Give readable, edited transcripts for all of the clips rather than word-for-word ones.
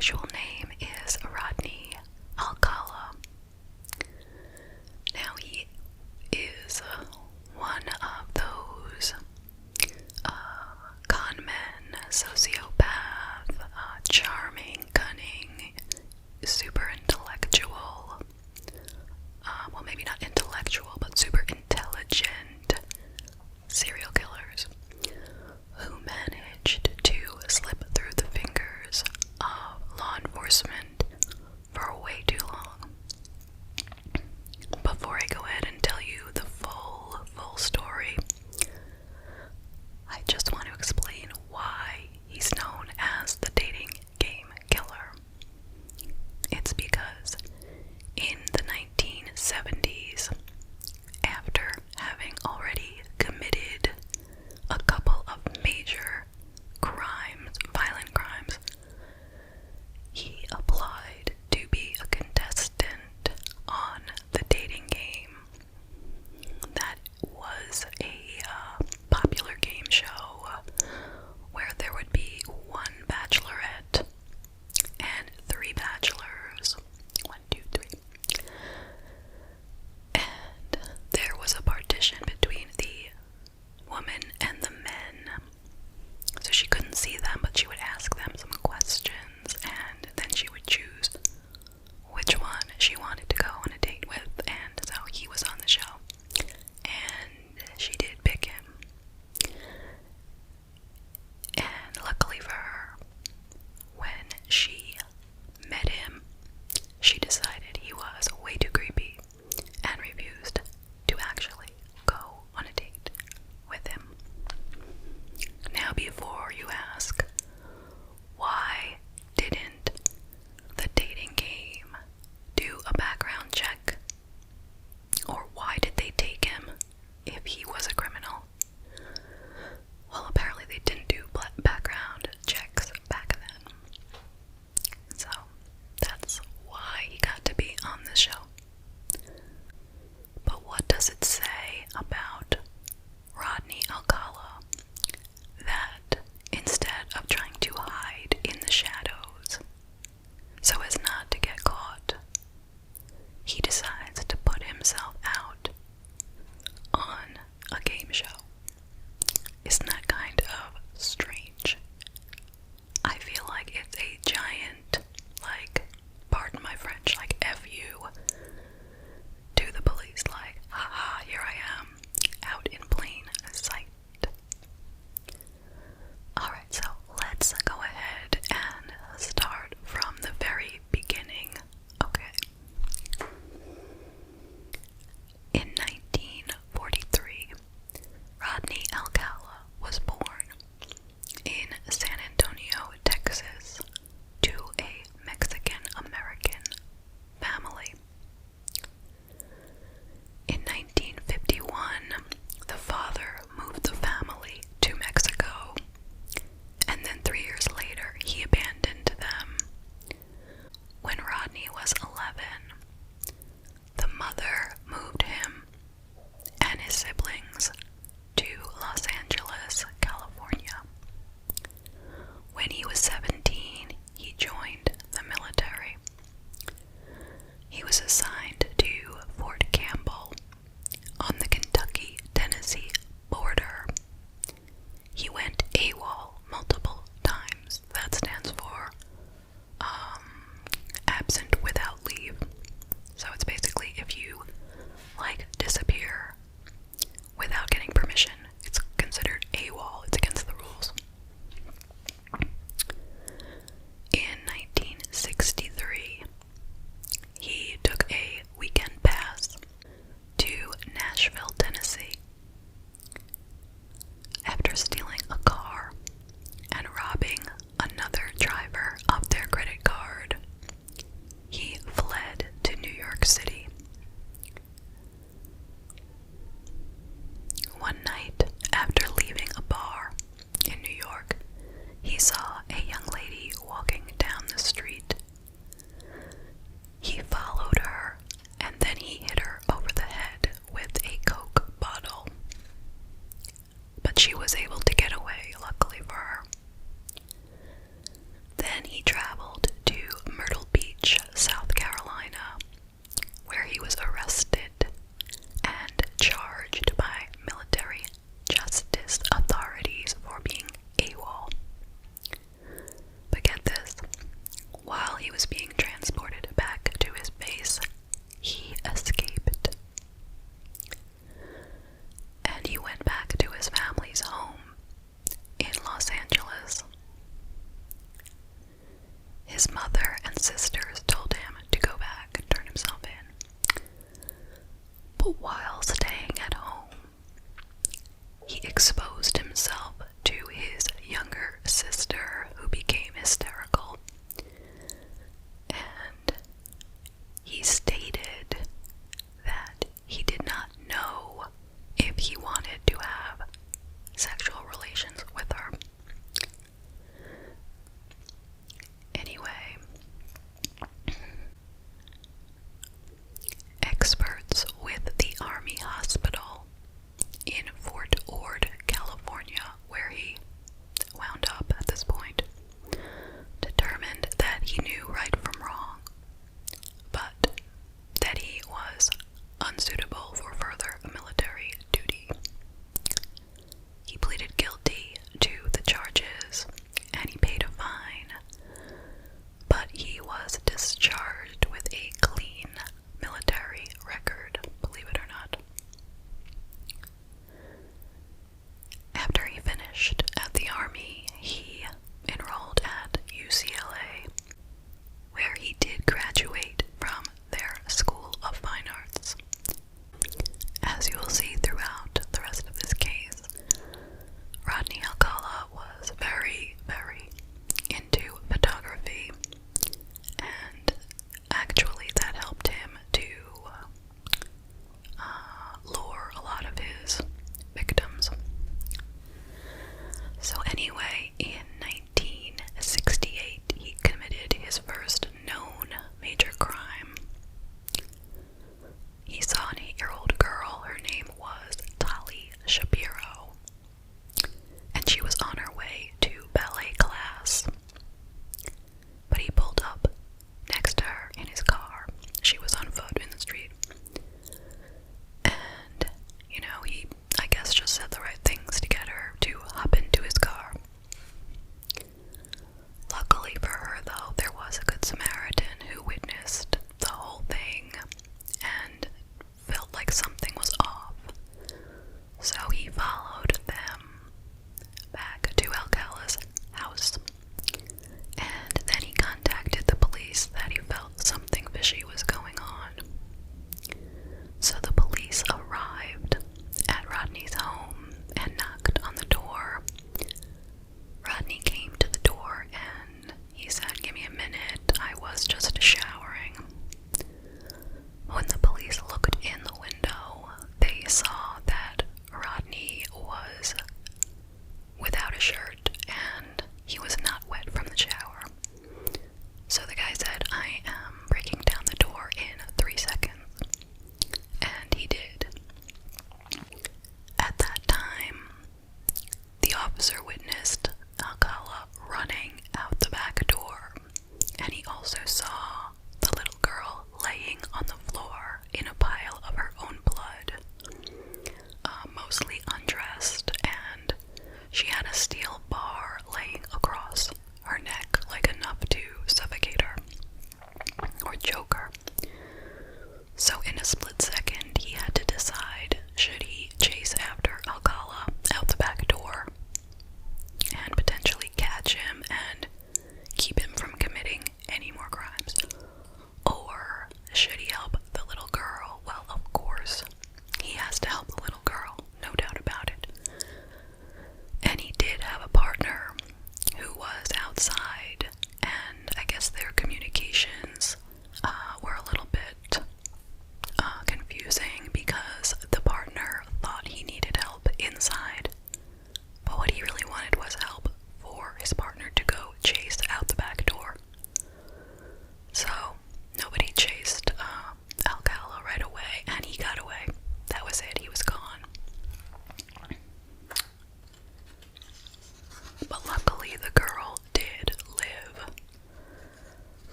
actual name is Rodney Alcala. Now, he is one of those con men, sociopath, charming, cunning, super intellectual, well, maybe not intellectual, but super intelligent serial killers who managed to slip through the fingers of law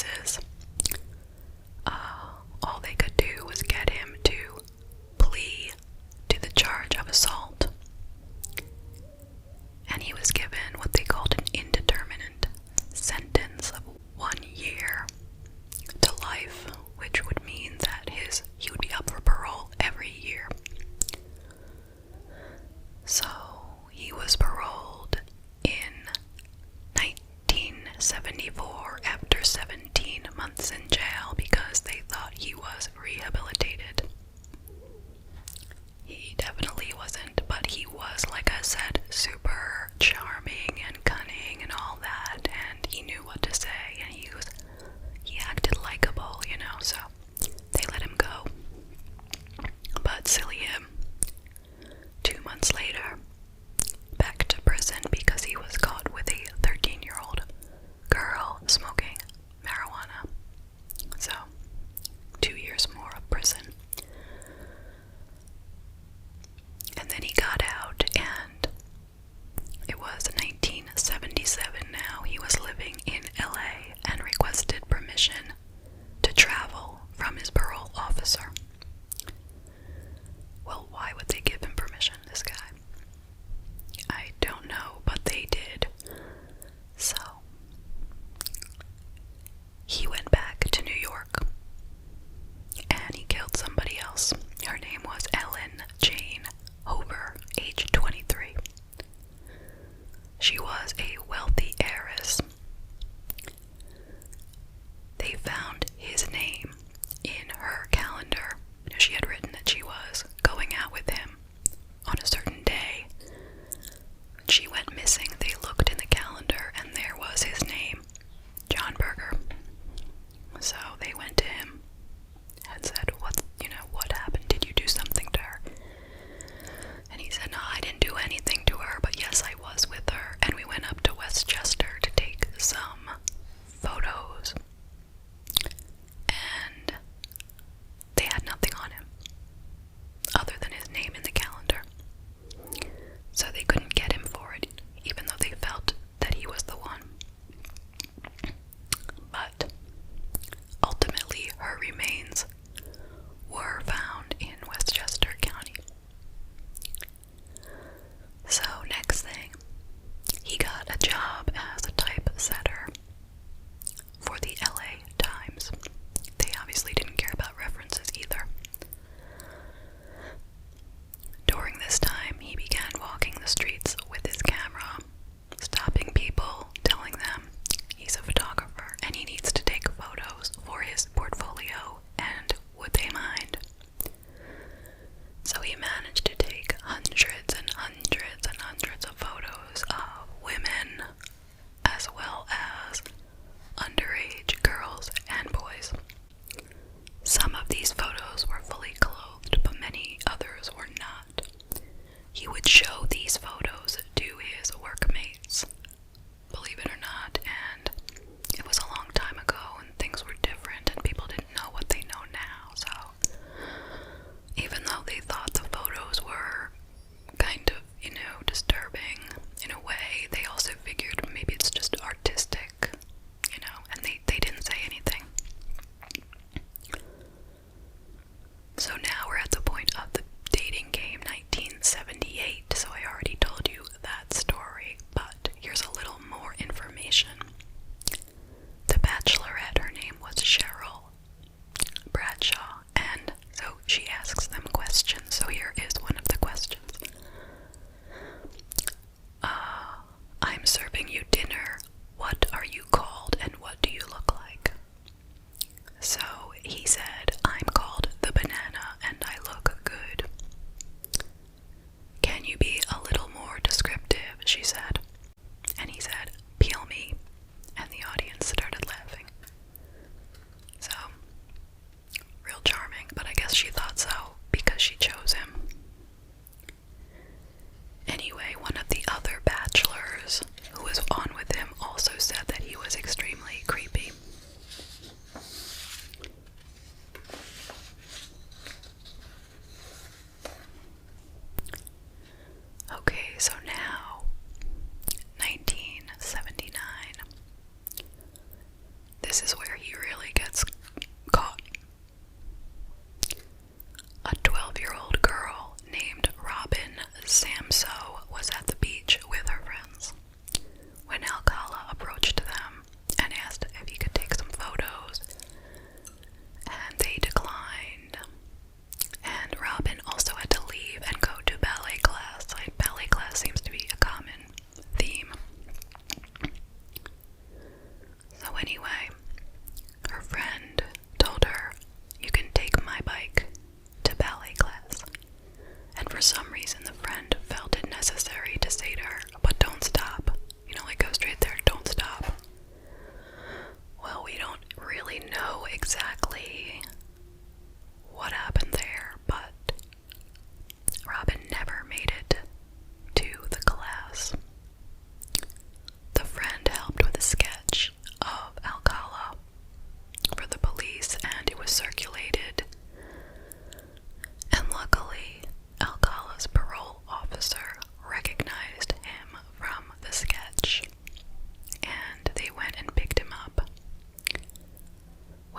witnesses. All they could do was get him to plea to the charge of assault. And he was given what they called an indeterminate sentence of 1 year to life, which would mean that he would be up for parole every year. So he was paroled in 1974 after 17 months in jail because they thought he was rehabilitated. He definitely wasn't, but he was, like I said, super charming and cunning and all that, and he knew what to say, and he acted likable, so they let him go. But silly him, 2 months later, back to prison because he was caught with a 13-year-old girl smoking marijuana. So, 2 years more of prison. And then he got out, and it was 1977 now. He was living in LA and requested permission to travel from his parole officer. Well, why would they give him permission, this guy? I don't know, but they did. So, he went back to New York, and he killed somebody else. Her name was Ellen Jane Hover, age 23. She was a wealthy heiress. They found his name in her calendar. She had written that she was going out with him on a certain day. When she went missing, they looked in the calendar, and there was his name, John Berger. So they went to him and said, what happened? Did you do something to her? And he said, no, I didn't do anything to her, but yes, I was with her. And we went up to Westchester to take some photos.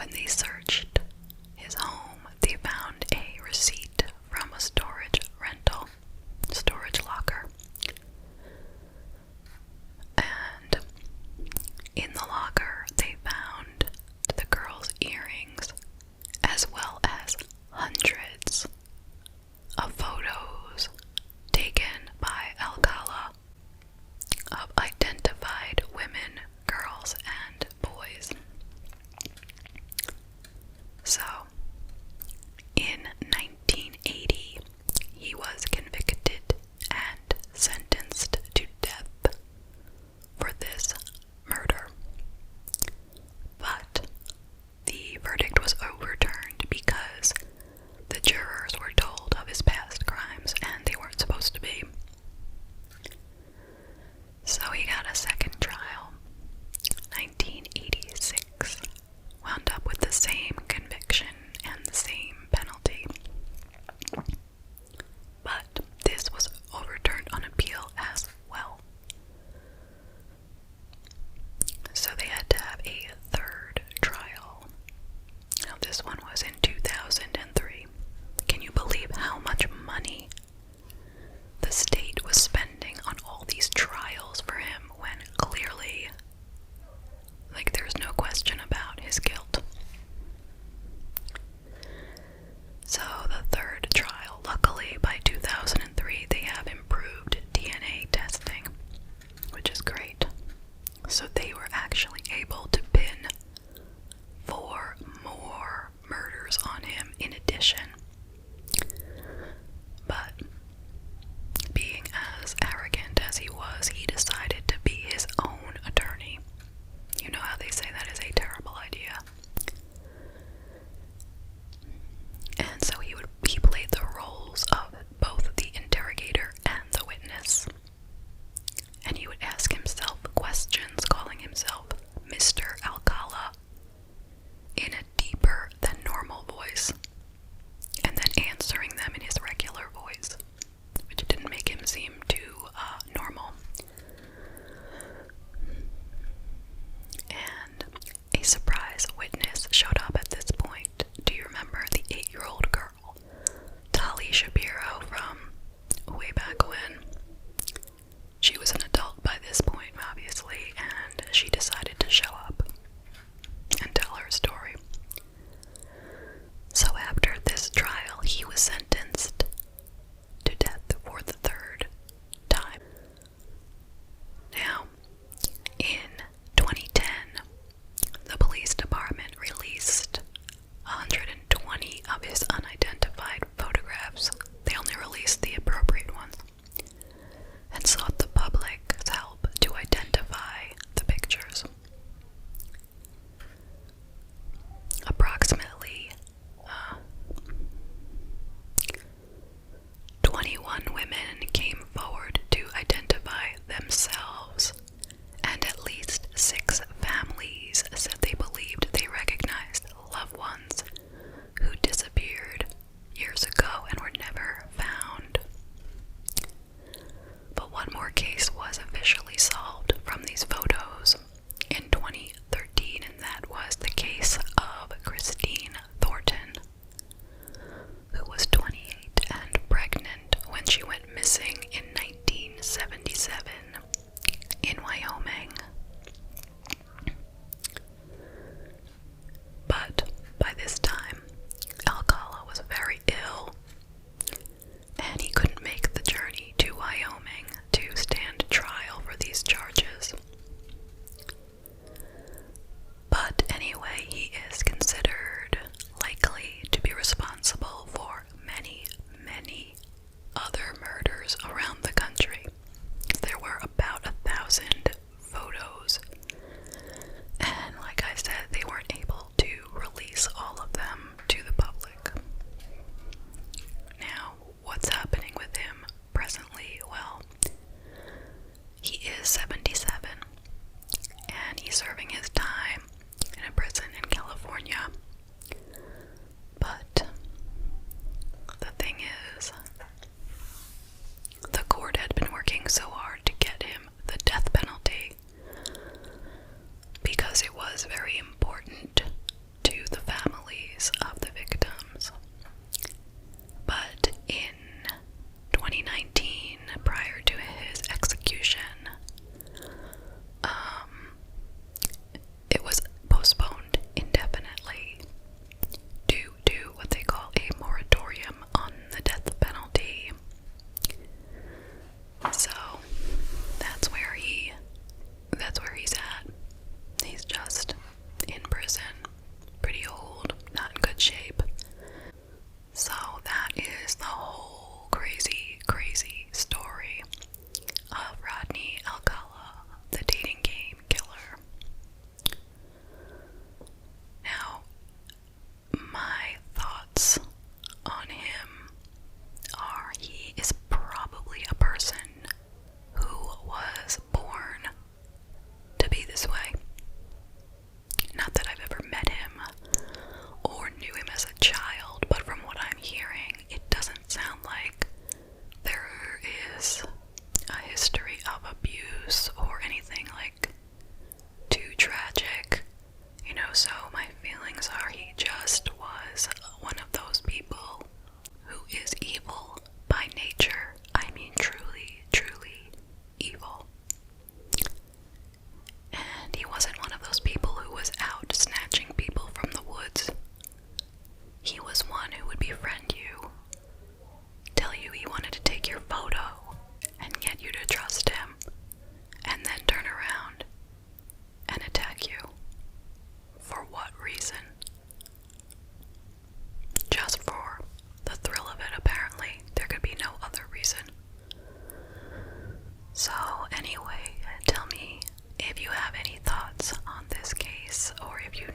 When they searched his home, they found a receipt from a storage locker. And in the locker, they found the girl's earrings, as well as hundreds of photos taken by Alcala of identified women, girls, and boys.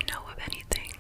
know of anything